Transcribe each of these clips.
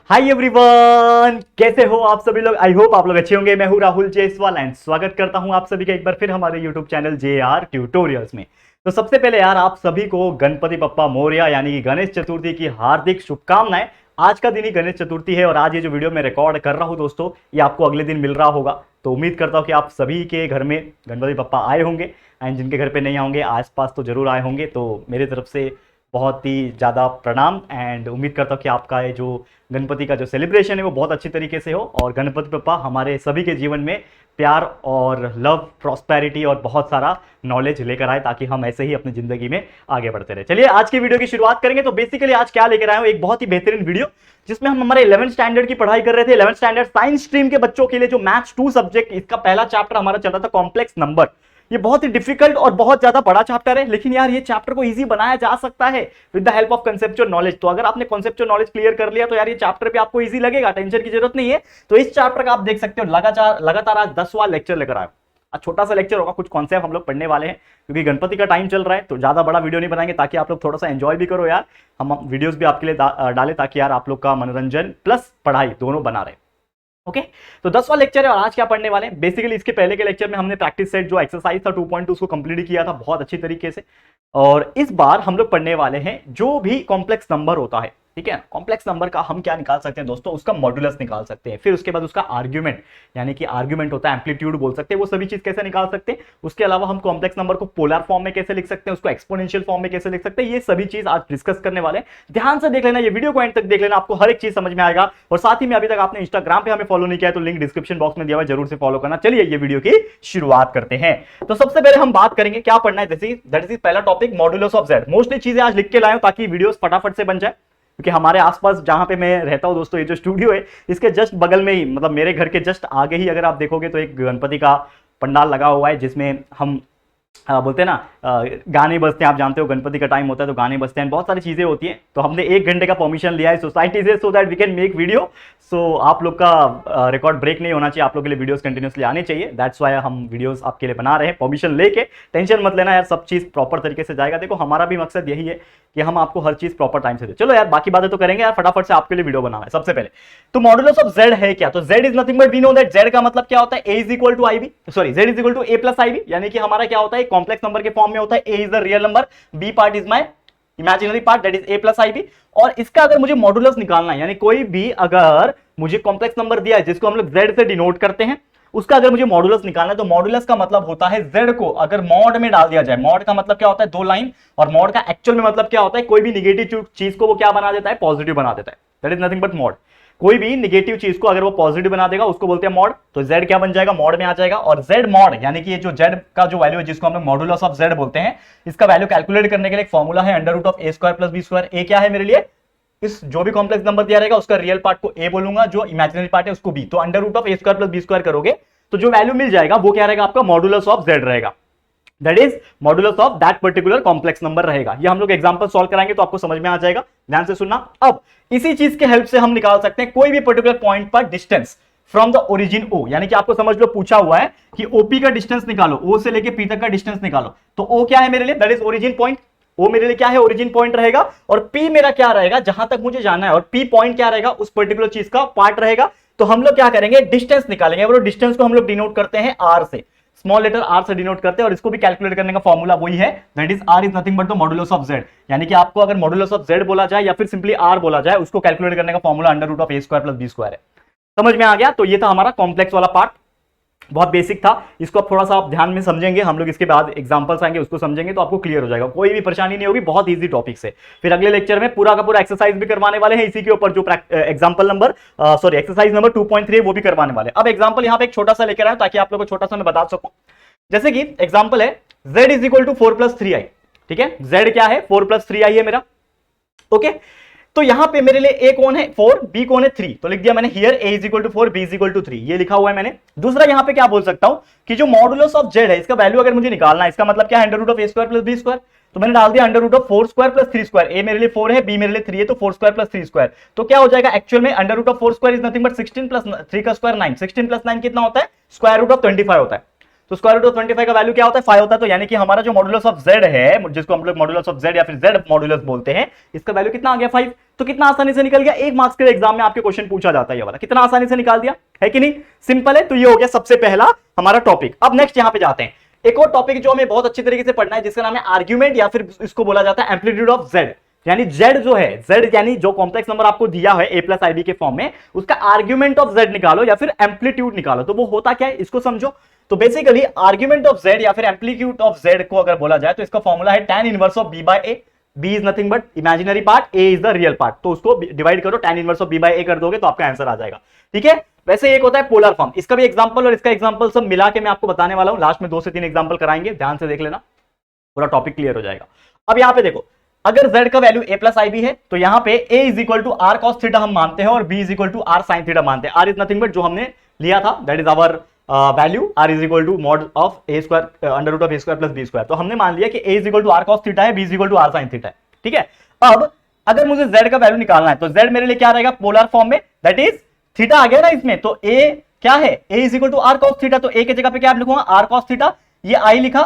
Hi everyone, कैसे हो आप सभी लोग। आई होप आप लोग अच्छे होंगे। मैं हूं राहुल जायसवाल एंड स्वागत करता हूं आप सभी का एक बार फिर हमारे यूट्यूब चैनल JR ट्यूटोरियल्स में। तो सबसे पहले यार आप सभी को गणपति बप्पा मोरया यानी कि गणेश चतुर्थी की हार्दिक शुभकामनाएं। आज का दिन ही गणेश चतुर्थी है और आज ये जो वीडियो मैं रिकॉर्ड कर रहा हूं दोस्तों, ये आपको अगले दिन मिल रहा होगा। तो उम्मीद करता हूं कि आप सभी के घर में गणपति बप्पा आए होंगे एंड जिनके घर पे नहीं होंगे आसपास तो जरूर आए होंगे। तो मेरी तरफ से बहुत ही ज़्यादा प्रणाम एंड उम्मीद करता हूँ कि आपका ये जो गणपति का जो सेलिब्रेशन है वो बहुत अच्छी तरीके से हो और गणपति बप्पा हमारे सभी के जीवन में प्यार और लव, प्रॉस्पेरिटी और बहुत सारा नॉलेज लेकर आए ताकि हम ऐसे ही अपनी ज़िंदगी में आगे बढ़ते रहे। चलिए आज की वीडियो की शुरुआत करेंगे। तो बेसिकली आज क्या लेकर आए हूँ, एक बहुत ही बेहतरीन वीडियो जिसमें हम हमारे 11th स्टैंडर्ड की पढ़ाई कर रहे थे। 11th स्टैंडर्ड साइंस स्ट्रीम के बच्चों के लिए जो मैथ्स 2 सब्जेक्ट, इसका पहला चैप्टर हमारा चल रहा था कॉम्प्लेक्स नंबर। ये बहुत ही डिफिकल्ट और बहुत ज्यादा बड़ा चैप्टर है, लेकिन यार ये चैप्टर को इजी बनाया जा सकता है with the help of conceptual knowledge. तो अगर आपने कंसेप्चुअल नॉलेज क्लियर कर लिया तो यार ये चैप्टर भी आपको इजी लगेगा, टेंशन की जरूरत नहीं है। तो इस चैप्टर का आप देख सकते हो लगातार आज 10वां लेक्चर लेकर आए। आज छोटा सा लेक्चर होगा, कुछ कॉन्सेप्ट हम लोग पढ़ने वाले हैं क्योंकि गणपति का टाइम चल रहा है। तो ज्यादा बड़ा वीडियो नहीं बनाएंगे ताकि आप लोग थोड़ा सा एंजॉय भी करो यार। हम वीडियोस भी आपके लिए डालें ताकि यार आप लोग का मनोरंजन प्लस पढ़ाई दोनों बना रहे। ओके तो 10वां लेक्चर है और आज क्या पढ़ने वाले हैं। बेसिकली इसके पहले के लेक्चर में हमने प्रैक्टिस सेट जो एक्सरसाइज था 2.2 उसको कंप्लीट किया था बहुत अच्छी तरीके से। और इस बार हम लोग पढ़ने वाले हैं जो भी कॉम्प्लेक्स नंबर होता है, ठीक है। कॉम्प्लेक्स नंबर का हम क्या निकाल सकते हैं दोस्तों, उसका मॉड्यूलस निकाल सकते हैं, फिर उसके बाद उसका आर्ग्यूमेंट यानी कि आर्ग्यूमेंट होता है, एम्पलीट्यूड बोल सकते हैं, वो सभी चीज कैसे निकाल सकते हैं। उसके अलावा हम कॉम्प्लेक्स नंबर को पोलर फॉर्म में कैसे लिख सकते हैं, उसको एक्सपोनेंशियल फॉर्म में कैसे लिख सकते हैं, ये सभी चीज आज डिस्कस करने वाले हैं। ध्यान से देख लेना, ये वीडियो को एंड तक देख लेना, आपको हर एक चीज समझ में आएगा। और साथ ही में अभी तक आपने इंस्टाग्राम पे हमें फॉलो नहीं किया तो लिंक डिस्क्रिप्शन बॉक्स में दिया हुआ, जरूर से फॉलो करना। चलिए ये वीडियो की शुरुआत करते हैं। तो सबसे पहले हम बात करेंगे क्या पढ़ना है, दैट इज पहला topic modulus of Z. Mostly चीजें आज लिख के लाए ताकि वीडियोस फटाफट से बन जाए, क्योंकि हमारे आसपास जहां पे मैं रहता हूं दोस्तों, ये जो स्टूडियो है इसके जस्ट बगल में ही, मतलब मेरे घर के जस्ट आगे ही अगर आप देखोगे तो एक गणपति का पंडाल लगा हुआ है जिसमें हम बोलते हैं ना गाने बजते हैं। आप जानते हो गणपति का टाइम होता है तो गाने बजते हैं, बहुत सारी चीजें होती हैं। तो हमने 1 घंटे का परमिशन लिया है सोसाइटी से so that we can make video. सो आप लोग का रिकॉर्ड ब्रेक नहीं होना चाहिए, आप लोग के लिए वीडियोस कंटिन्यूसली आने चाहिए। दैट्स वाई हम वीडियोस आपके लिए बना रहे हैं परमिशन लेके। टेंशन मत लेना यार, सब चीज प्रॉपर तरीके से जाएगा। देखो हमारा भी मकसद यही है कि हम आपको हर चीज प्रॉपर टाइम से दे। चलो यार बाकी बातें तो करेंगे यार, फटाफट से आपके लिए वीडियो बनाना है। सबसे पहले तो मॉडुलस ऑफ जेड है क्या, तो z is nothing but we know that z का मतलब क्या होता है, a is equal to IB, sorry z is equal to a plus IB। यानी कि हमारा क्या होता है, कॉम्प्लेक्स नंबर के फॉर्म में होता है, a is the real number, b part is my imaginary part that is a plus IB। और इसका अगर मुझे मॉडुलस निकालना है, यानी कोई भी अगर मुझे कॉम्प्लेक्स नंबर दिया है जिसको हम लोग z से डिनोट करते हैं, उसका अगर मुझे मॉडुलस निकालना है तो मॉडुलस का मतलब होता है z को अगर मॉड में डाल दिया जाए। मॉड का मतलब क्या होता है, 2 लाइन, और मॉड का एक्चुअल में मतलब क्या होता है, कोई भी निगेटिव चीज को वो क्या बना देता है, पॉजिटिव बना देता है। That is nothing but mod. कोई भी निगेटिव चीज को अगर वो पॉजिटिव बना देगा उसको बोलते हैं मॉड। तो z क्या बन जाएगा, मॉड में आ जाएगा। और z मॉड यानी कि ये जो z का जो वैल्यू है जिसको हम लोग मॉडुलस ऑफ z बोलते हैं, इसका वैल्यू कैलकुलेट करने के लिए एक फॉर्मूला है under root of a square plus b square. a क्या है मेरे लिए, इस जो भी कॉम्प्लेक्स नंबर दिया रहेगा उसका रियल पार्ट को a बोलूंगा, जो इमेजिनरी पार्ट है उसको b। तो under root of a square plus b square करोगे तो जो वैल्यू मिल जाएगा वो क्या रहेगा, आपका मॉडुलस ऑफ z रहेगा। That is modulus of that particular complex number रहेगा। ये हम लोग एग्जांपल सॉल्व कराएंगे तो आपको समझ में आ जाएगा, ध्यान से सुनना। अब इसी चीज के हेल्प से हम निकाल सकते हैं कोई भी पर्टिकुलर पॉइंट पर distance from the origin O। यानी कि आपको समझ लो पूछा हुआ है कि OP का डिस्टेंस निकालो, O से लेके P तक का डिस्टेंस निकालो। तो O क्या है मेरे लिए, that is origin point. O मेरे लिए क्या है, ओरिजिन पॉइंट रहेगा। और P मेरा क्या रहेगा, जहां तक मुझे जाना है, और P पॉइंट क्या रहेगा, उस पर्टिकुलर चीज का पार्ट रहेगा। तो हम लोग क्या करेंगे, डिस्टेंस निकालेंगे। और डिस्टेंस को हम लोग डिनोट करते हैं R से, स्मॉल लेटर r से डिनोट करते हैं। और इसको भी कैलकुलेट करने का फॉर्मूला वही है, that is r is nothing but the modulus of z। यानी कि आपको अगर मॉडुलस ऑफ z बोला जाए या फिर सिंपली r बोला जाए, उसको कैलकुलेट करने का formula under root of a square plus b square है। समझ में आ गया। तो ये था हमारा कॉम्प्लेक्स वाला पार्ट, बहुत बेसिक था। इसको आप थोड़ा सा आप ध्यान में समझेंगे, हम लोग इसके बाद एग्जांपल्स आएंगे उसको समझेंगे तो आपको क्लियर हो जाएगा, कोई भी परेशानी नहीं होगी, बहुत इजी टॉपिक से। फिर अगले लेक्चर में पूरा का पूरा एक्सरसाइज भी करवाने वाले हैं इसी के ऊपर, जो example number sorry exercise number 2.3 वो भी करवाने वाले। अब एग्जांपल यहाँ पे एक छोटा सा लेकर आया ताकि आप लोगों को छोटा सा मैं बता सकूं। जैसे कि एग्जांपल है z is equal to 4 plus 3i, ठीक है। z क्या है, 4 प्लस 3i है मेरा, ओके। तो यहां पे मेरे लिए a कौन है 4, b कौन है 3, तो लिख दिया मैंने here a is equal to 4, b is equal to 3, ये लिखा हुआ है मैंने। दूसरा यहां पे क्या बोल सकता हूं कि जो मॉडुलस ऑफ z है इसका वैल्यू अगर मुझे निकालना है, इसका मतलब क्या है, under root of a square plus b square. तो मैंने डाल दिया under root of 4 square plus 3 square. a मेरे लिए 4 है, b मेरे लिए 3 है, तो 4 स्क्वायर प्लस 3 स्क्वायर। तो क्या हो जाएगा एक्चुअल में, under root of 4 square is nothing but 16 plus 3 का स्क्वायर 9, 16 प्लस 9 कितना होता है, स्क्वायर रूट ऑफ 25 होता है। तो स्क्वायर रूट ऑफ 25 का वैल्यू क्या होता है? 5 होता है। तो यानी कि हमारा जो मॉडुलस ऑफ z है, जिसको हम लोग मॉडुलस ऑफ z या फिर z मॉडुलस बोलते हैं, इसका वैल्यू कितना आ गया? 5। तो कितना आसानी से निकल गया। 1 मार्क्स के एग्जाम में आपके क्वेश्चन पूछा जाता है ये वाला, कितना आसानी से निकाल दिया है कि नहीं? सिंपल है। तो ये हो गया सबसे पहला हमारा टॉपिक। अब नेक्स्ट यहां पे जाते हैं, एक और टॉपिक जो हमें बहुत अच्छी तरीके से पढ़ना है, जिसका नाम है आर्ग्यूमेंट, या फिर इसको बोला जाता है एम्पलीट्यूड ऑफ z। यानी z जो है, z यानी जो कॉम्प्लेक्स नंबर आपको दिया है a प्लस ib के फॉर्म में, उसका आर्ग्यूमेंट ऑफ z निकालो या फिर एम्पलीट्यूड निकालो। तो वो होता क्या है, इसको समझो। तो बेसिकली आर्ग्यूमेंट ऑफ z या फिर एम्पलीट्यूड ऑफ z को अगर बोला जाए तो इसका फॉर्मूला है tan inverse of b by a। b is nothing but imaginary part, a is the real part. तो उसको डिवाइड करो, tan inverse of b by a कर दोगे तो आपका आंसर आ जाएगा। ठीक है। वैसे एक होता है पोलर फॉर्म, इसका भी एग्जांपल और इसका एग्जांपल सब मिला के मैं आपको बताने वाला हूं। लास्ट में 2 से 3 एग्जांपल कराएंगे, ध्यान से देख लेना, पूरा टॉपिक क्लियर हो जाएगा। अब यहां पे देखो, अगर z का वैल्यू a प्लस ib है तो यहां पे a is equal to r cos theta हम मानते हैं और b is equal to r sine theta मानते हैं। r इज नथिंग बट जो हमने लिया था, that is our value, r is equal to mod of a square under root of a square plus b square. तो हमने मान लिया कि a is equal to r cos theta है, b is equal to r sine theta है। ठीक है। अब अगर मुझे z का वैल्यू निकालना है तो z मेरे लिए क्या रहेगा? पोलर फॉर्म में, दैट इज थीटा आ गया ना इसमें। तो a क्या है? a is equal to r cos theta. तो a की जगह पे क्या लिखूंगा? R cos theta. ये i लिखा,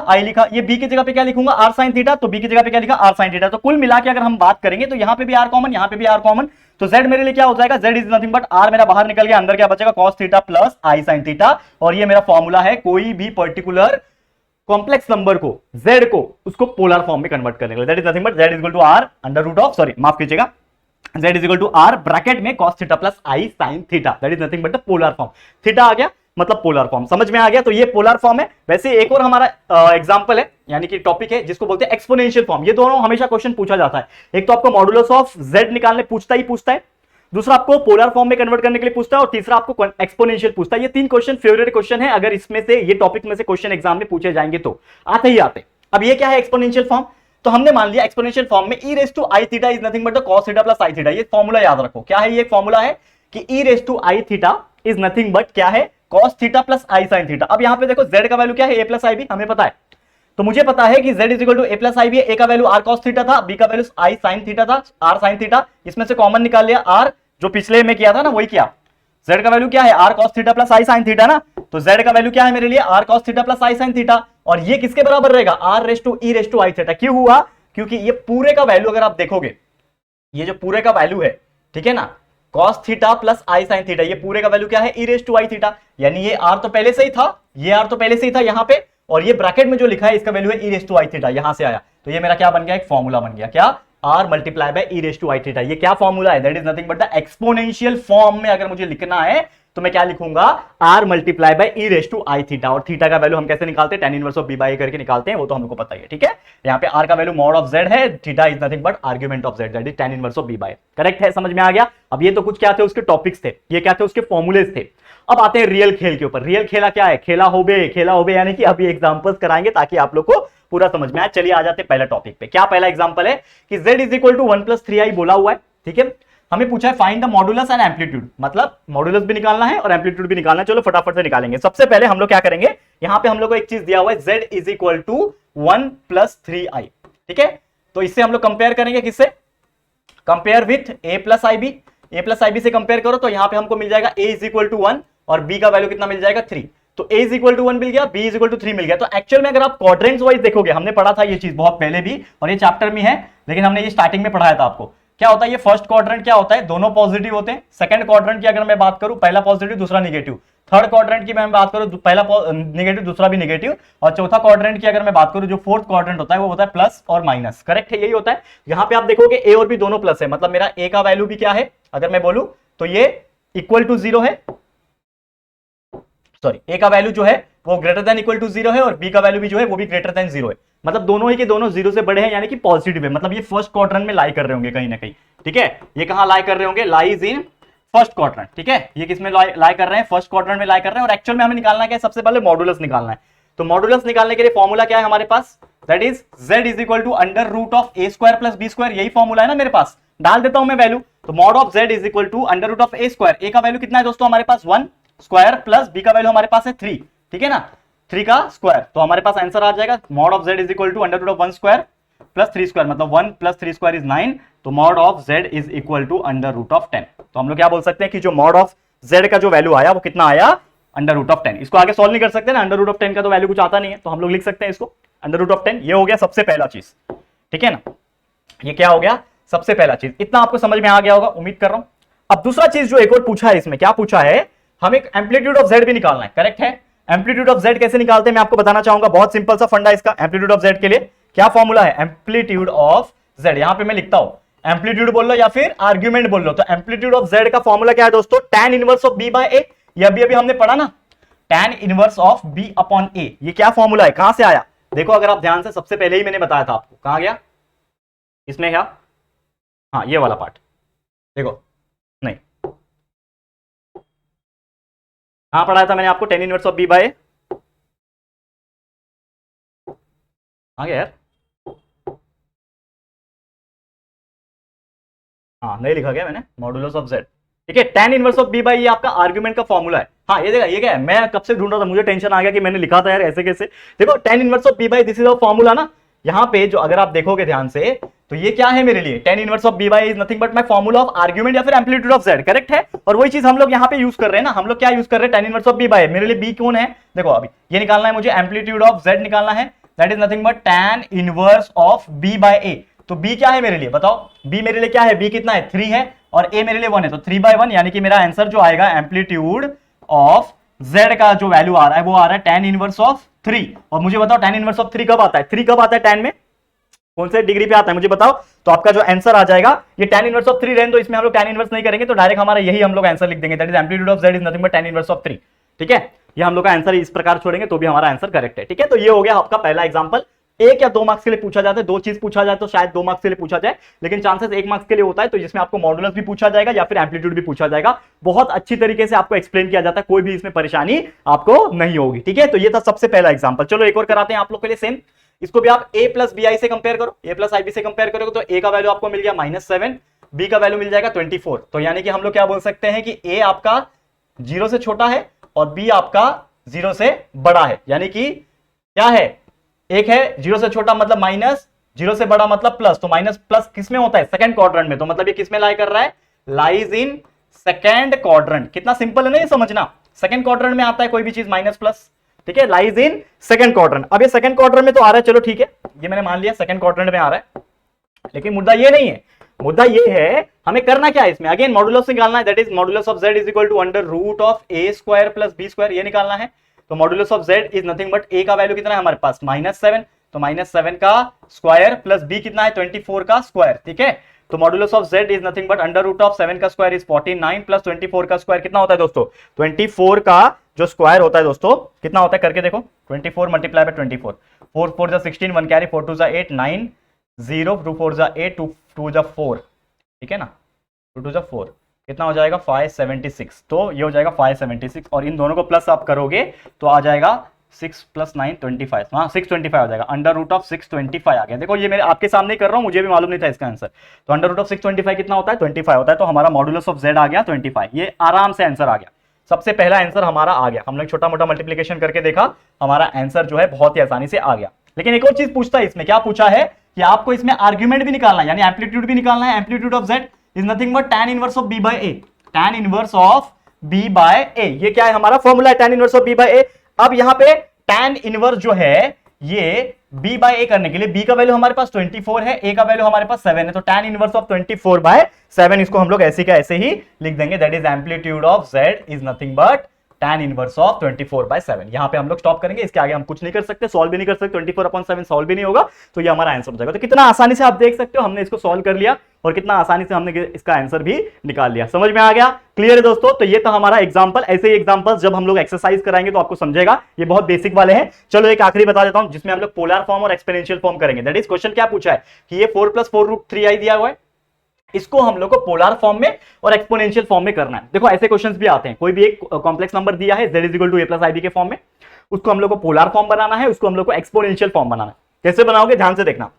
ये b की जगह पे क्या लिखूंगा? R sine theta. तो b की जगह पे क्या लिखा? R sine theta. तो कुल मिला के अगर हम बात करेंगे तो यहां पे भी r कॉमन, यहां पे भी r कॉमन। तो z मेरे लिए क्या हो जाएगा? z is nothing but r मेरा बाहर निकल गया, अंदर क्या बचेगा? cos theta plus i sine theta. और ये मेरा फॉर्मूला है कोई भी पर्टिकुलर कॉम्प्लेक्स नंबर को, z को, उसको पोलर फॉर्म में कन्वर्ट करने के लिए। That is nothing but z is equal to r under root of, sorry माफ कीजिएगा, z is equal to r bracket में cos theta plus i sin theta. That is nothing but the polar form. Theta आ गया मतलब polar form, समझ में आ गया। तो ये पोलर फॉर्म है। वैसे एक और हमारा एग्जांपल है, यानी कि टॉपिक है, जिसको बोलते हैं एक्सपोनेंशियल फॉर्म। ये दोनों हमेशा क्वेश्चन पूछा जाता है। एक तो आपको मॉडुलस ऑफ z निकालने पूछता है, दूसरा आपको पोलर फॉर्म में कन्वर्ट करने के लिए पूछता है, और तीसरा आपको एक्सपोनेंशियल पूछता है। ये 3 क्वेश्चन फेवरेट क्वेश्चन है, अगर इसमें से ये टॉपिक में से क्वेश्चन एग्जाम में पूछे जाएंगे तो आते ही आते। अब ये क्या है? Exponential form. तो हमने मान लिया एक्सपोनेंशियल फॉर्म में e raise to i theta is nothing but the cos theta plus i theta. ये फॉर्मूला याद रखो। क्या है ये फॉर्मूला? है कि e raise to i theta is nothing but क्या है? cos theta plus i sin theta. अब यहां पे देखो z का वैल्यू क्या है? a प्लस ib हमें पता है। तो मुझे पता है कि z is equal to a plus ib। a का वैल्यू r cos थीटा था, b का वैल्यू i sin थीटा था, r sin थीटा। इसमें से कॉमन निकाल लिया, r जो पिछले में किया था ना वही किया। z का वैल्यू क्या है? r cos theta plus i sin theta ना। तो z का वैल्यू क्या है मेरे लिए? r cos theta plus i sin theta. और ये किसके बराबर रहेगा? r raise to e raise to i theta. क्यों हुआ? क्योंकि ये पूरे का वैल्यू अगर आप देखोगे, ये जो पूरे का वैल्यू है, ठीक है ना, cos theta plus i sin theta, ये पूरे का वैल्यू क्या है? e raise to i theta. यानी ये r तो पहले से ही था, ये r तो पहले से ही था यहां पे, और ये ब्रैकेट में जो लिखा है इसका वैल्यू है e raise to i theta, यहां से आया। तो ये मेरा क्या बन गया? एक फॉर्मूला बन गया। क्या? r multiply by e raise to i theta. ये क्या फॉर्मूला है? That is nothing but the exponential form में अगर मुझे लिखना है तो मैं क्या लिखूंगा? r multiply by e raise to i theta. और थीटा का वैल्यू हम कैसे निकालते हैं? tan inverse of b by a करके निकालते हैं, वो तो हमको पता ही है। ठीक है। यहाँ पे r का वैल्यू मॉड ऑफ z है, theta is nothing but argument of z, that is tan inverse of b by a। Correct है? समझ में आ गया। अब ये तो कुछ क्या थे? उसके टॉपिक्स थे, ये क्या थे? उसके फॉर्मूलेस थे। अब आते हैं रियल खेल के ऊपर। रियल खेला क्या है? खेला होबे यानी कि अभी एग्जांपल्स कराएंगे ताकि आप लोग को पूरा समझ में आए। चलिए आ जाते हैं पहला टॉपिक पे। क्या पहला एग्जांपल है? कि z is equal to 1 plus 3i बोला हुआ है। ठीक है। हमें पूछा है find the modulus and amplitude, मतलब मॉडुलस भी निकालना है और एम्पलीट्यूड भी निकालना है। चलो फटाफट से निकालेंगे। सबसे पहले हम लोग क्या करेंगे, यहां पे हम लोग को एक चीज दिया हुआ है, z is equal to 1 plus 3i। ठीक है। तो इससे हम लोग कंपेयर करेंगे, किससे? Compare with a plus ib। a plus ib से कंपेयर करो तो यहां पे हमको मिल जाएगा a इज इक्वल टू 1 और b का वैल्यू कितना मिल जाएगा? 3। तो a इज इक्वल टू 1 मिल गया, b इज इक्वल टू 3 मिल गया। तो एक्चुअल में अगर आप क्वाड्रेंट्स वाइज देखोगे, हमने पढ़ा था ये चीज बहुत पहले भी और ये चैप्टर में है, लेकिन हमने ये स्टार्टिंग में पढ़ाया था आपको। क्या होता है ये फर्स्ट क्वाड्रेंट? क्या होता है? दोनों पॉजिटिव होते हैं। सेकंड क्वाड्रेंट की अगर मैं बात करूं, पहला पॉजिटिव दूसरा नेगेटिव। थर्ड क्वाड्रेंट की मैं बात करूं, पहला नेगेटिव दूसरा भी नेगेटिव। और चौथा क्वाड्रेंट की अगर मैं बात करूं, जो फोर्थ क्वाड्रेंट होता है वो होता है प्लस और माइनस। करेक्ट है? यही होता है। यहां पे आप देखोगे ए और बी दोनों प्लस है, मतलब मेरा ए का वैल्यू भी क्या है अगर मैं बोलूं तो ये इक्वल टू 0 है, सॉरी ए का वैल्यू जो है वो ग्रेटर देन इक्वल टू 0 है और बी का वैल्यू भी जो है वो भी ग्रेटर देन 0 है। मतलब दोनों ही के दोनों 0 से बड़े हैं, यानी कि पॉजिटिव है। मतलब ये फर्स्ट क्वाड्रेंट में लाई कर रहे होंगे कहीं ना कहीं। ठीक है। ये कहां लाई कर रहे होंगे? Lies in first quadrant. ठीक है। ये किसमें लाई कर रहे हैं? फर्स्ट क्वाड्रेंट में लाई कर रहे हैं। और एक्चुअल में हमें निकालना क्या है? सबसे पहले मॉडुलस निकालना है। तो मॉडुलस निकालने के लिए फॉर्मूला क्या है हमारे पास? That is z is equal to under root of a square plus b square. यही फॉर्मूला है ना मेरे पास। डाल देता हूं मैं वैल्यू। तो mod of z is equal to under root of a square. a का वैल्यू कितना है दोस्तों हमारे पास? 1 स्क्वायर प्लस b का वैल्यू हमारे पास है 3। ठीक है ना, 3 का स्क्वायर। तो हमारे पास आंसर आ जाएगा mod of z is equal to under root of 1 square plus 3 square, मतलब 1 प्लस 3 स्क्वायर इज 9। तो mod of z is equal to under root of 10। तो हम लोग क्या बोल सकते हैं कि जो मॉड ऑफ z का जो वैल्यू आया वो कितना आया? Under root of 10। इसको आगे सॉल्व नहीं कर सकते ना, अंडर रूट ऑफ 10 का तो वैल्यू कुछ आता नहीं है, तो हम लोग लिख सकते हैं इसको अंडर रूट ऑफ 10। ये हो गया सबसे पहला चीज, ठीक है ना, ये क्या हो गया सबसे पहला चीज। इतना आपको समझ में आ गया होगा उम्मीद कर रहा हूं। अब दूसरा चीज जो एक और पूछा है इसमें, क्या पूछा है, हमें एम्पलीट्यूड ऑफ जेड भी निकालना है, करेक्ट है। एम्पलीट्यूड ऑफ जेड कैसे निकालते हैं मैं आपको बताना चाहूंगा, बहुत सिंपल सा फंडा इसका। एम्पलीट्यूड ऑफ जेड के लिए क्या फॉर्मूला है, एम्पलीट्यूड ऑफ जेड, यहां पे मैं लिखता हूं एम्पलीट्यूड बोल लो या फिर आर्ग्यूमेंट बोल लो, तो एम्पलीट्यूड ऑफ जेड का फॉर्मूला क्या है दोस्तों, tan inverse of b by a। ये अभी हमने पढ़ा ना, tan inverse of b upon a। ये क्या फॉर्मूला है, कहां से आया, देखो अगर आप ध्यान से, सबसे पहले ही मैंने बताया था आपको, कहां गया इसमें, क्या, हाँ ये वाला पार्ट देखो, नहीं कहां पढ़ाया था मैंने आपको, tan inverse of b by a, आ गया यार, हाँ नहीं लिखा गया मैंने, मॉडुलस ऑफ जेड, ठीक है। tan inverse of b by ये आपका आर्गुमेंट का फॉर्मूला है। हाँ ये देखा, ये क्या है, मैं कब से ढूंढ रहा था, मुझे टेंशन आ गया कि मैंने लिखा था यार ऐसे कैसे। देखो tan inverse of b by this is a formula ना, यहाँ पे जो अगर आप देखोगे ध्यान से, तो ये क्या है मेरे लिए, tan inverse of b by is nothing but my formula of argument या फिर एम्पलीट्यूड ऑफ z, करेक्ट है। और वही चीज हम लोग यहाँ पे यूज कर रहे हैं ना, हम लोग क्या यूज कर रहे हैं, tan inverse of b by, मेरे लिए b कौन है, देखो अभी ये निकालना है मुझे, एम्पलीट्यूड ऑफ z निकालना है, that is nothing but tan inverse of b by a। तो b क्या है मेरे लिए बताओ, b मेरे लिए क्या है, b कितना है 3 है, और a मेरे लिए 1 है, तो 3/1, यानी कि मेरा आंसर जो आएगा एम्पलीट्यूड ऑफ z का जो वैल्यू आ रहा है वो आ रहा है tan इनवर्स ऑफ 3। और मुझे बताओ tan इनवर्स ऑफ 3 कब आता है, 3 कब आता है tan में, कौन से डिग्री पे आता है मुझे बताओ। तो आपका जो आंसर आ जाएगा, ये tan इनवर्स ऑफ 3 रहने दो, इसमें हम लोग tan इनवर्स नहीं करेंगे, तो डायरेक्ट हमारा यही हम लोग आंसर लिख देंगे, that is amplitude of z is nothing but tan inverse of 3, ठीक है। ये हम लोग का आंसर इस प्रकार छोड़ेंगे तो भी हमारा आंसर करेक्ट है, ठीक है। तो ये हो गया आपका पहला एग्जांपल। 1 या 2 मार्क्स के लिए पूछा जाता है, 2 चीज पूछा जाए तो शायद 2 मार्क्स के लिए पूछा जाए, लेकिन चांसेस 1 मार्क्स के लिए होता है, तो जिसमें आपको मॉडुलस भी पूछा जाएगा या फिर एम्पलीट्यूड भी पूछा जाएगा। बहुत अच्छी तरीके से आपको एक्सप्लेन किया जाता है, कोई भी इसमें परेशानी आपको नहीं होगी, ठीक है। तो ये था सबसे पहला एग्जांपल। चलो एक और कराते हैं आप लोग के लिए सेम, इसको भी आप a प्लस बी आई से कंपेयर करो, a प्लस आई बी से कंपेयर करोगे तो a का वैल्यू आपको मिल गया -7, b का वैल्यू मिल जाएगा 24। तो यानी कि हम लोग क्या बोल सकते हैं कि a आपका 0 से छोटा है और b आपका 0 से बड़ा है, यानी कि क्या है, एक है 0 से छोटा मतलब माइनस, 0 से बड़ा मतलब प्लस, तो माइनस प्लस किस में होता है, सेकंड क्वाड्रेंट में, तो मतलब ये किस में लाई कर रहा है, लाइज इन सेकंड क्वाड्रेंट। कितना सिंपल है ना ये समझना, सेकंड क्वाड्रेंट में आता है कोई भी चीज माइनस प्लस, ठीक है, लाइज इन सेकंड क्वाड्रेंट। अब ये सेकंड क्वाड्रेंट में तो आ रहा है, चलो ठीक है, ये मैंने मान लिया सेकंड क्वाड्रेंट में आ रहा है, लेकिन मुद्दा ये नहीं है, मुद्दा ये है हमें करना क्या है इसमें, अगेन मॉडुलस निकालना है, that is modulus of z is equal to under root of a square plus b square, ये निकालना है। तो modulus of z is nothing but a का वैल्यू कितना है हमारे पास -7, तो -7 का स्क्वायर प्लस b कितना है 24 का स्क्वायर, ठीक है। तो modulus of z is nothing but under root of 7 का स्क्वायर इज 49 प्लस 24 का स्क्वायर कितना होता है दोस्तों, 24 का जो स्क्वायर होता है दोस्तों कितना होता है करके देखो, 24 मल्टीप्लाई बाय 24, 4 4 जा 16, 1 कैरी, 4 2 जा 8, 9 0 2 4 जा 8, 2 2 जा 4, ठीक है ना, 2 2 जा 4 कितना हो जाएगा 576, तो ये हो जाएगा 576, और इन दोनों को प्लस आप करोगे तो आ जाएगा 6 प्लस 9 25, हाँ 625 आ जाएगा, अंडर रूट ऑफ 625 आ गया। देखो ये मेरे आपके सामने ही कर रहा हूँ, मुझे भी मालूम नहीं था इसका आंसर, तो अंडर रूट ऑफ 625 कितना होता है 25 होता है, तो हमारा मॉडुलस ऑफ z आ गया 25, ये आराम से आंसर आ गया, सबसे पहला आंसर हमारा आ गया। हमने छोटा मोटा मल्टीप्लीकेशन करके देखा, हमारा आंसर जो है बहुत ही आसानी से आ गया। लेकिन एक और चीज पूछता है इसमें, क्या पूछा है कि आपको इसमें आर्ग्यूमेंट भी निकालना है, यानी एम्पलीट्यूड भी निकालना है। Amplitude of z is nothing but tan inverse of b by a, tan inverse of b by a, ये क्या है हमारा फॉर्मूला है tan inverse of b by a। अब यहां पे tan इनवर्स जो है ये b बाय a करने के लिए, b का वैल्यू हमारे पास 24 है, a का वैल्यू हमारे पास 7 है, तो tan इनवर्स ऑफ 24 बाय 7 इसको हम लोग ऐसे का ऐसे ही लिख देंगे, that is amplitude of z is nothing but tan inverse of 24 by 7। यहां पे हम लोग स्टॉप करेंगे, इसके आगे हम कुछ नहीं कर सकते, सॉल्व भी नहीं कर सकते, 24/7 सॉल्व भी नहीं होगा, तो ये हमारा आंसर हो जाएगा। तो कितना आसानी से आप देख सकते हो, हमने इसको सॉल्व कर लिया और कितना आसानी से हमने इसका आंसर भी निकाल लिया। समझ में आ गया, क्लियर है दोस्तों। तो ये था हमारा एग्जांपल, ऐसे ही एग्जांपल्स जब हम लोग एक्सरसाइज कराएंगे तो आपको समझेगा, ये बहुत बेसिक वाले हैं। चलो एक आखिरी बता देता हूं जिसमें हम लोग पोलर फॉर्म और एक्सपोनेंशियल फॉर्म करेंगे। दैट इज क्वेश्चन क्या पूछा है कि ये 4 + 4√3i दिया हुआ है, इसको हम लोग को पोलर फॉर्म में और एक्सपोनेंशियल फॉर्म में करना है। देखो ऐसे क्वेश्चंस भी आते हैं, कोई भी एक कॉम्प्लेक्स नंबर दिया है z = a + ib के फॉर्म में, उसको हम लोग को पोलर फॉर्म बनाना है, उसको हम लोग को एक्सपोनेंशियल फॉर्म बनाना है। कैसे बनाओगे ध्यान से देखना।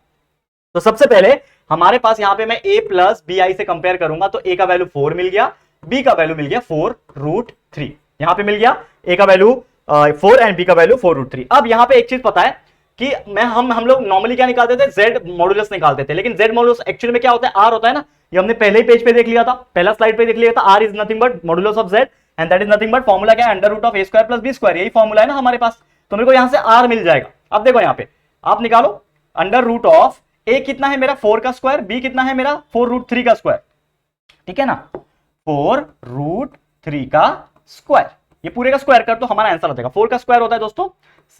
तो सबसे पहले हमारे पास यहां पे मैं a + bi से कंपेयर करूंगा, तो a का वैल्यू 4 मिल गया, b का वैल्यू मिल गया 4√3, यहां पे मिल गया a का वैल्यू 4 एंड b का वैल्यू 4√3। अब यहां पे एक चीज पता है कि हम लोग नॉर्मली क्या निकालते थे, z मॉडुलस निकालते थे, लेकिन z मॉडुलस एक्चुअली में क्या होता है, r होता है ना, ये हमने पहले ही पेज पे देख लिया था, पहला स्लाइड पे देख लिया था, r is nothing but modulus of z and that is nothing but formula क्या है, under root of a square plus b square, यही फॉर्मूला है ना हमारे पास। तो मेरे को यहां से आर मिल जाएगा। अब देखो यहां पे आप निकालो, अंडर रूट ऑफ ए कितना है मेरा 4 का स्क्वायर, बी कितना है मेरा 4√3 का स्क्वायर, ठीक है ना, 4√3 का स्क्वायर, ये पूरे का स्क्वायर कर तो हमारा आंसर आ जाएगा। 4 का स्क्वायर होता है दोस्तों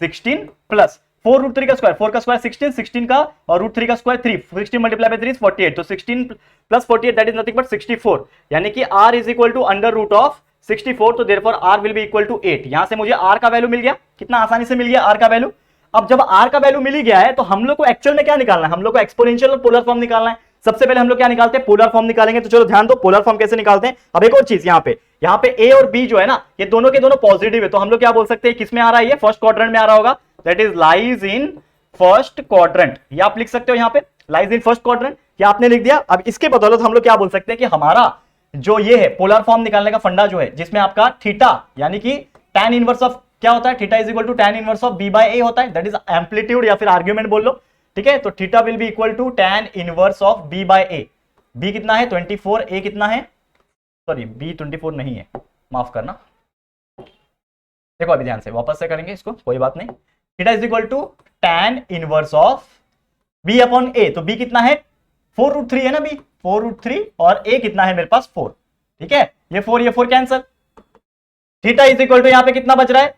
16 प्लस 4√3 का स्क्वायर, 4 का स्क्वायर 16, 16 का और √3 का स्क्वायर 3, 16 मल्टीप्लाई बाय 3 इज 48, तो 16 प्लस 48 दैट इज नथिंग बट 64, यानी कि r is equal to under root of 64, तो therefore r will be equal to 8। यहां से मुझे r का वैल्यू मिल गया, कितना आसानी से मिल गया r का वैल्यू। अब जब r का वैल्यू मिल ही गया है तो हम लोग को एक्चुअल में क्या निकालना है, हम लोग को एक्सपोनेंशियल और पोलर फॉर्म निकालना है। सबसे पहले हम लोग क्या निकालते हैं, पोलर फॉर्म निकालेंगे। तो चलो ध्यान दो पोलर फॉर्म कैसे निकालते हैं। अब एक और चीज यहाँ पे a और b जो है ना, ये दोनों के दोनों पॉजिटिव है, तो हम लोग क्या बोल सकते हैं, किसमें आ रहा है, ये फर्स्ट क्वाड्रेंट में आ रहा होगा, that is lies in first quadrant. ये आप लिख सकते हो यहाँ पे लाइज इन फर्स्ट क्वाड्रेंट, ये आपने लिख दिया। अब इसके बदौलत हम लोग क्या बोल सकते हैं कि हमारा जो ये है पोलर फॉर्म निकालने का फंडा जो है, जिसमें आपका थीटा यानी कि tan इनवर्स ऑफ क्या होता है, theta is equal to tan inverse of b by a होता है, दैट इज एम्पलीट्यूड या फिर आर्ग्यूमेंट बोल लो, ठीक है। तो theta will be equal to tan inverse of b by a। b कितना है 24, a कितना है, सॉरी b 24 नहीं है, माफ करना, देखो अभी ध्यान से वापस से करेंगे इसको, कोई बात नहीं। Theta is equal to tan inverse of b upon a, तो b कितना है 4√3 है ना, b 4√3 और a कितना है मेरे पास 4, ठीक है, ये 4 cancel. Theta is equal to यहाँ पे कितना बच रहा है,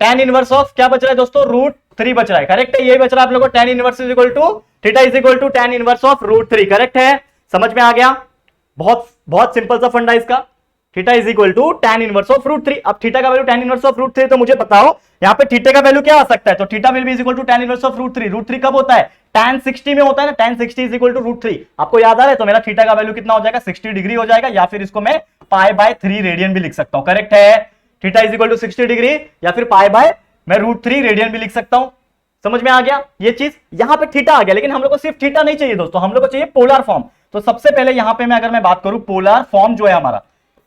tan इनवर्स ऑफ क्या बच रहा है दोस्तों, √3 बच रहा है, करेक्ट है, यही बच रहा है आप लोगों को, tan inverse is equal to theta is equal to tan inverse of √3, correct है, समझ में आ गया। बहुत बहुत सिंपल सा फंडा इसका, theta is equal to tan inverse of √3। अब थीटा का वैल्यू tan इनवर्स ऑफ √3, तो मुझे बताओ यहाँ पे थीटा का वैल्यू क्या आ सकता है, तो theta will be is equal to tan inverse of √3। √3 कब होता है, tan 60 में होता है ना, tan 60 इज इक्वल टू √3, आपको याद आ रहा है, तो मेरा थीटा का वैल्यू कितना हो जाएगा 60 डिग्री हो जाएगा, या फिर इसको मैं π/3 रेडियन भी लिख सकता हूं, करेक्ट है, theta is equal to 60 degree या फिर मैं √3 रेडियन भी लिख सकता हूं। समझ में आ गया ये चीज, यहां पे थीटा आ गया, लेकिन हम लोग को सिर्फ थीटा नहीं चाहिए दोस्तों, हम लोग को चाहिए पोलर फॉर्म। तो सबसे पहले यहां पे अगर मैं बात करूं पोलर फॉर्म जो है हमारा,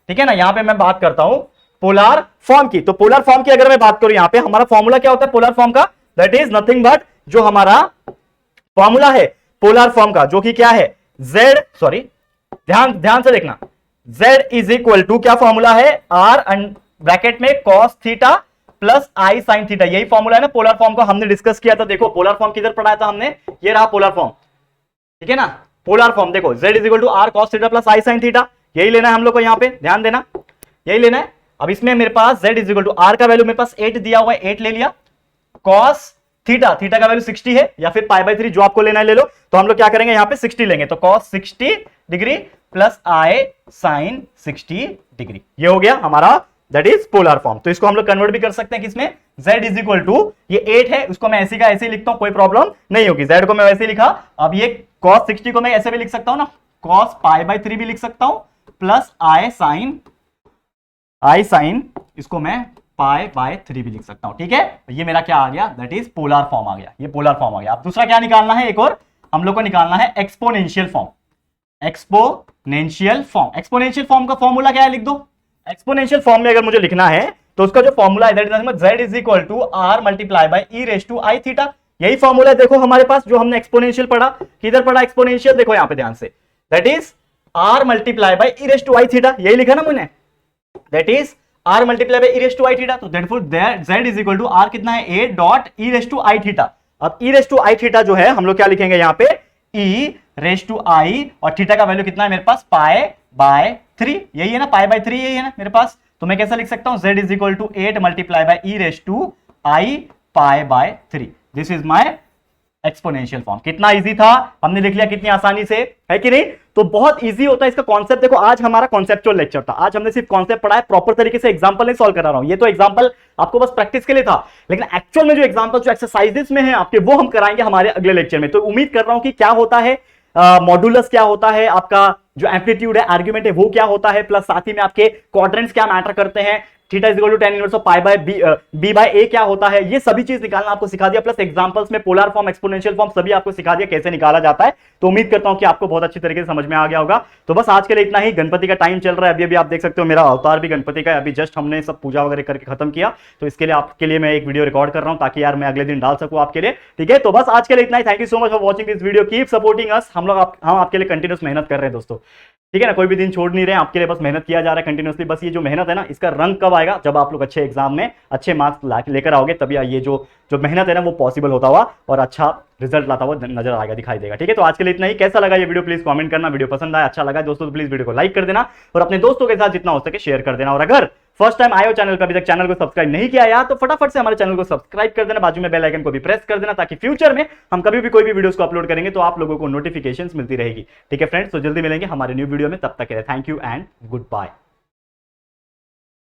ठीक है ना, यहां पे मैं बात करता हूं पोलर फॉर्म की। तो पोलर फॉर्म की अगर मैं बात करूं, यहां पे हमारा फॉर्मूला क्या होता है पोलर फॉर्म का, दैट इज नथिंग बट जो हमारा फॉर्मूला है पोलर फॉर्म का, जो कि क्या है z, सॉरी ध्यान से देखना, z इज इक्वल टू क्या फॉर्मूला है, r ब्रैकेट में cos theta plus i sin theta, यही फॉर्मूला है ना पोलर फॉर्म को हमने डिस्कस किया था। देखो पोलर फॉर्म किधर पढ़ाया था हमने, ये रहा पोलर फॉर्म, ठीक है ना, पोलर फॉर्म देखो z is equal to r cos theta plus i sin theta, यही लेना है हम लोग को, यहाँ पे ध्यान देना, यही लेना है। अब इसमें मेरे पास z is equal to r का वैल्यू मेरे पास 8 दिया हुआ है, 8 ले लिया, cos थीटा का वैल्यू 60 है या फिर π/3 जो आपको लेना है ले लो, तो हम लोग क्या करेंगे यहाँ पे 60 लेंगे, तो cos 60 degree plus i sin 60 degree, ये हो गया हमारा दैट इज पोलर फॉर्म। तो इसको हम लोग कन्वर्ट भी कर सकते हैं किसमें, z इज इक्वल टू ये 8 है, उसको मैं ऐसे का ऐसे लिखता हूं, कोई प्रॉब्लम नहीं होगी, z को मैं वैसे लिखा। अब ये cos 60 को मैं ऐसे भी लिख सकता हूं ना, cos π/3 भी लिख सकता हूं, प्लस i sin इसको मैं π/3 भी लिख सकता हूं, ठीक है। ये मेरा क्या आ गया, दैट इज पोलर फॉर्म आ गया, ये पोलर फॉर्म आ गया। अब दूसरा क्या निकालना है, एक और हम लोग को निकालना है एक्सपोनेंशियल फॉर्म। एक्सपोनेंशियल फॉर्म का फॉर्मूला क्या है, लिख दो। एक्सपोनेंशियल फॉर्म में अगर मुझे लिखना है तो उसका जो फॉर्मूला है that is z is equal to r multiply by e raise to i theta, यही फॉर्मूला है देखो हमारे पास जो हमने एक्सपोनेंशियल पढ़ा, किधर पढ़ा एक्सपोनेंशियल, देखो यहां पे ध्यान से, that is r multiply by e raise to i theta, यही लिखा ना मैंने, that is r multiply by e raise to i theta. तो therefore z is equal to r कितना है a dot e raise to i theta. अब e raise to i theta जो है हम लोग क्या लिखेंगे यहाँ पे e रेज टू i, और थीटा का वैल्यू कितना है मेरे पास π/3, यही है ना π/3, यही है ना मेरे पास। तो मैं कैसा लिख सकता हूं, z is equal to 8 multiply by e raise to i π/3, this is my exponential form. कितना इजी था, हमने लिख लिया कितनी आसानी से, है कि नहीं। तो बहुत इजी होता है इसका कॉन्सेप्ट। देखो आज हमारा कॉन्सेप्चुअल लेक्चर था, आज हमने सिर्फ कॉन्सेप्ट पढ़ा है, प्रॉपर तरीके से एग्जांपल नहीं सॉल्व करा रहा हूं, ये तो एग्जांपल आपको बस प्रैक्टिस के लिए था, लेकिन एक्चुअल में जो एग्जांपल जो एक्सरसाइजेस में है आपके, वो हम कराएंगे हमारे अगले लेक्चर में। तो उम्मीद कर रहा हूं कि क्या होता है मॉड्यूलस, क्या होता है आपका जो एम्पलीट्यूड है, आर्ग्यूमेंट है, वो क्या होता है, प्लस साथ ही में आपके क्वाड्रेंट्स क्या मैटर करते हैं, theta is equal to tan inverse of pi by B by A क्या होता है, ये सभी चीज निकालना आपको सिखा दिया, प्लस एग्जांपल्स में पोलर फॉर्म, एक्सपोनेंशियल फॉर्म सभी आपको सिखा दिया कैसे निकाला जाता है। तो उम्मीद करता हूं कि आपको बहुत अच्छी तरीके से समझ में आ गया होगा। तो बस आज के लिए इतना ही। गणपति का टाइम चल रहा है, अभी अभी आप देख सकते हो मेरा अवतार भी गणपति का है, अभी जस्ट हमने सब पूजा वगैरह करके खत्म किया, तो इसके लिए आपके लिए मैं एक वीडियो रिकॉर्ड कर रहा हूं ताकि यार मैं अगले दिन डाल सकूं आपके लिए। ठीक है, तो बस आज के लिए इतना ही। Thank you so much for watching this video, keep supporting us. हम आपके लिए कंटिन्यूस मेहनत कर रहे हैं दोस्तों, ठीक है ना, कोई भी दिन छोड़ नहीं रहे हैं, आपके लिए बस मेहनत किया जा रहा है कंटिन्यूसली। बस ये जो मेहनत है ना, इसका रंग कब आएगा, जब आप लोग अच्छे एग्जाम में अच्छे मार्क्स लेकर आओगे, तभी ये जो मेहनत है ना वो पॉसिबल होता हुआ और अच्छा रिजल्ट लाता हुआ नजर आएगा, दिखाई देगा। ठीक है, तो आज के लिए इतना ही। कैसा लगा ये वीडियो प्लीज कमेंट करना, वीडियो पसंद आया, अच्छा लगा दोस्तों तो प्लीज वीडियो को लाइक कर देना और अपने दोस्तों के साथ जितना हो सके शेयर कर देना। और अगर फर्स्ट टाइम आए हो चैनल पर, अभी तक चैनल को सब्सक्राइब नहीं किया यार, तो फटाफट से हमारे चैनल को सब्सक्राइब कर देना, बाजू में बेल आइकन को भी प्रेस कर देना, ताकि फ्यूचर में हम कभी भी कोई भी वीडियोस को अपलोड करेंगे तो आप लोगों को नोटिफिकेशंस मिलती रहेगी। ठीक है फ्रेंड्स, तो जल्दी मिलेंगे हमारे न्यू वीडियो में, तब तक के लिए thank you and good bye.